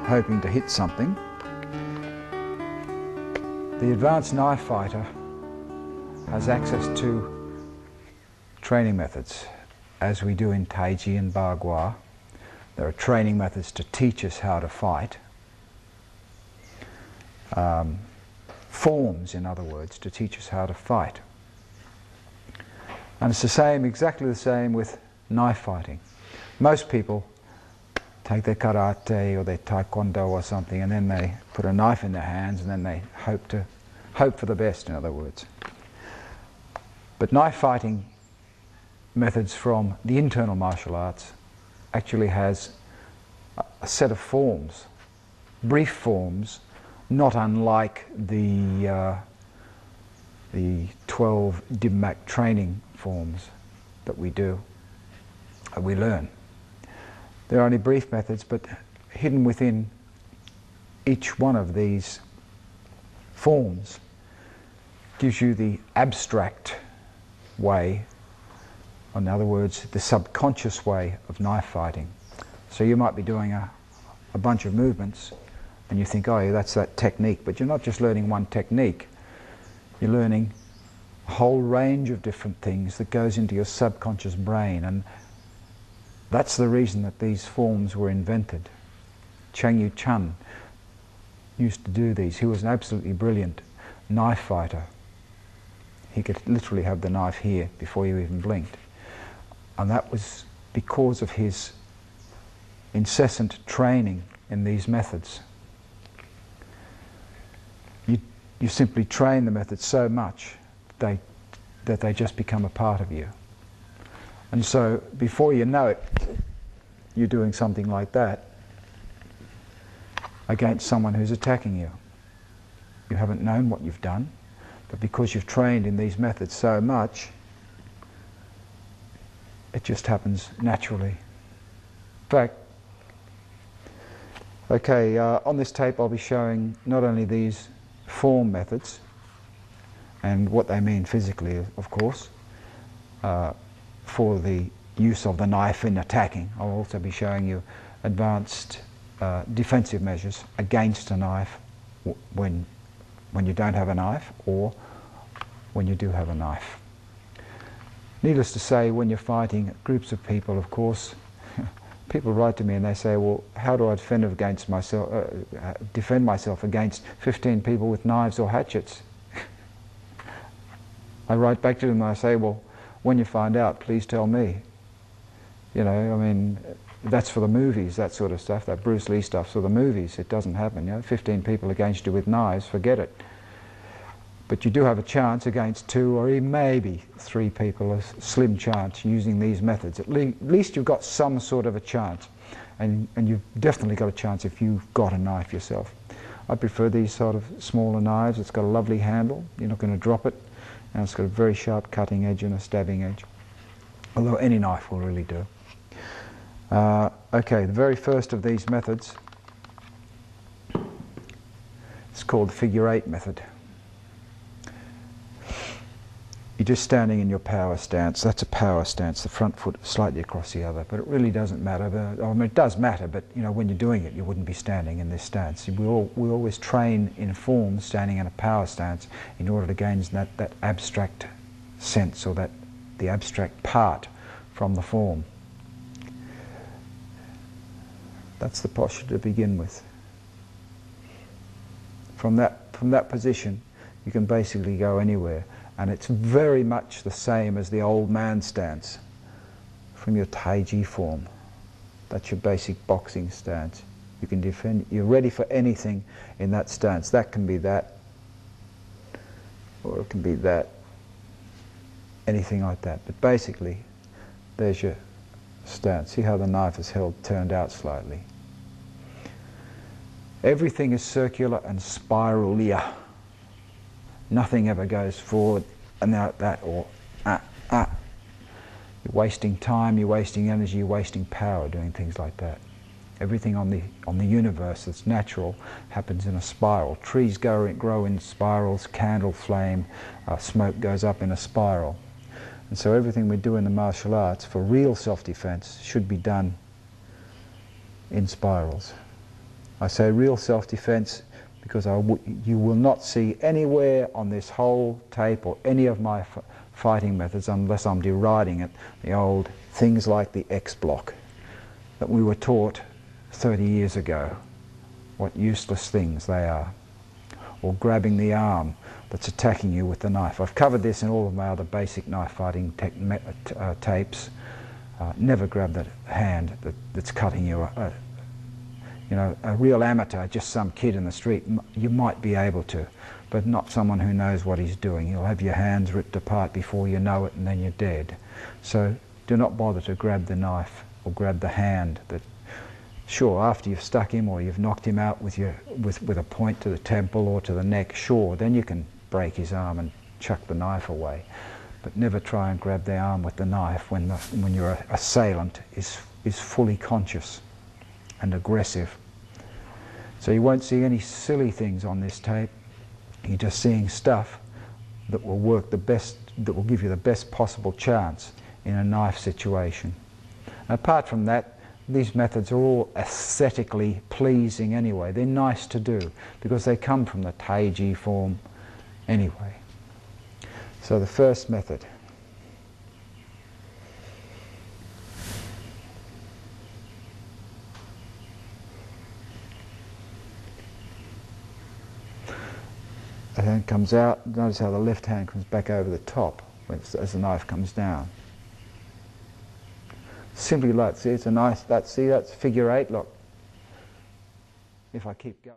hoping to hit something. The advanced knife fighter has access to training methods, as we do in Taiji and Bagua. There are training methods to teach us how to fight. Forms, in other words, to teach us how to fight. And it's the same, exactly the same with knife fighting. Most people take their karate or their taekwondo or something, and then they put a knife in their hands, and then they hope for the best, in other words. But knife fighting methods from the internal martial arts actually has a set of forms, brief forms, not unlike the 12 DIMMAC training forms that we do, we learn. They're only brief methods, but hidden within each one of these forms gives you the abstract way, in other words, the subconscious way of knife fighting. So you might be doing a bunch of movements and you think, oh, yeah, that's that technique, but you're not just learning one technique, you're learning a whole range of different things that goes into your subconscious brain, and that's the reason that these forms were invented. Chang Yiu-chun used to do these. He was an absolutely brilliant knife fighter. He could literally have the knife here before you even blinked. And that was because of his incessant training in these methods. You simply train the methods so much that they just become a part of you. And so before you know it, you're doing something like that against someone who's attacking you. You haven't known what you've done, but because you've trained in these methods so much, it just happens naturally. In fact, okay, on this tape I'll be showing not only these form methods and what they mean physically, of course, for the use of the knife in attacking. I'll also be showing you advanced defensive measures against a knife when you don't have a knife or when you do have a knife. Needless to say, when you're fighting groups of people, of course, people write to me and they say, well, how do I defend myself against 15 people with knives or hatchets? I write back to them and I say, well, when you find out, please tell me. You know, I mean, that's for the movies, that sort of stuff, that Bruce Lee stuff's for the movies. It doesn't happen, you know, 15 people against you with knives, forget it. But you do have a chance against 2 or even maybe 3 people, a slim chance using these methods. At least you've got some sort of a chance. And you've definitely got a chance if you've got a knife yourself. I prefer these sort of smaller knives. It's got a lovely handle, you're not going to drop it, and it's got a very sharp cutting edge and a stabbing edge. Although any knife will really do. Okay, the very first of these methods is called the figure 8 method. You're just standing in your power stance. That's a power stance, the front foot slightly across the other, but it really doesn't matter. I mean, it does matter, but you know, when you're doing it, you wouldn't be standing in this stance. We always train in form, standing in a power stance, in order to gain that abstract sense, or the abstract part from the form. That's the posture to begin with. From that position, you can basically go anywhere. And it's very much the same as the old man stance from your Taiji form. That's your basic boxing stance. You can defend, you're ready for anything in that stance. That can be that, or it can be that, anything like that. But basically, there's your stance. See how the knife is held, turned out slightly. Everything is circular and spiralier. Nothing ever goes forward and out that, or You're wasting time, you're wasting energy, you're wasting power doing things like that. Everything on the universe that's natural happens in a spiral. Trees grow in spirals, candle flame, smoke goes up in a spiral. And so everything we do in the martial arts for real self-defense should be done in spirals. I say real self-defense because you will not see anywhere on this whole tape or any of my fighting methods, unless I'm deriding it, the old things like the X block that we were taught 30 years ago. What useless things they are. Or grabbing the arm that's attacking you with the knife. I've covered this in all of my other basic knife fighting tapes. Never grab that hand that's cutting you. You know, a real amateur, just some kid in the street, you might be able to, but not someone who knows what he's doing. You'll have your hands ripped apart before you know it, and then you're dead. So do not bother to grab the knife or grab the hand. Sure, after you've stuck him or you've knocked him out with a point to the temple or to the neck, sure, then you can break his arm and chuck the knife away. But never try and grab the arm with the knife when your assailant is fully conscious and aggressive. So you won't see any silly things on this tape. You're just seeing stuff that will work the best, that will give you the best possible chance in a knife situation. Apart from that, these methods are all aesthetically pleasing anyway. They're nice to do because they come from the Taiji form anyway. So the first method. The hand comes out. Notice how the left hand comes back over the top as the knife comes down. Simply like, see, it's a nice, that's figure 8, look. If I keep going.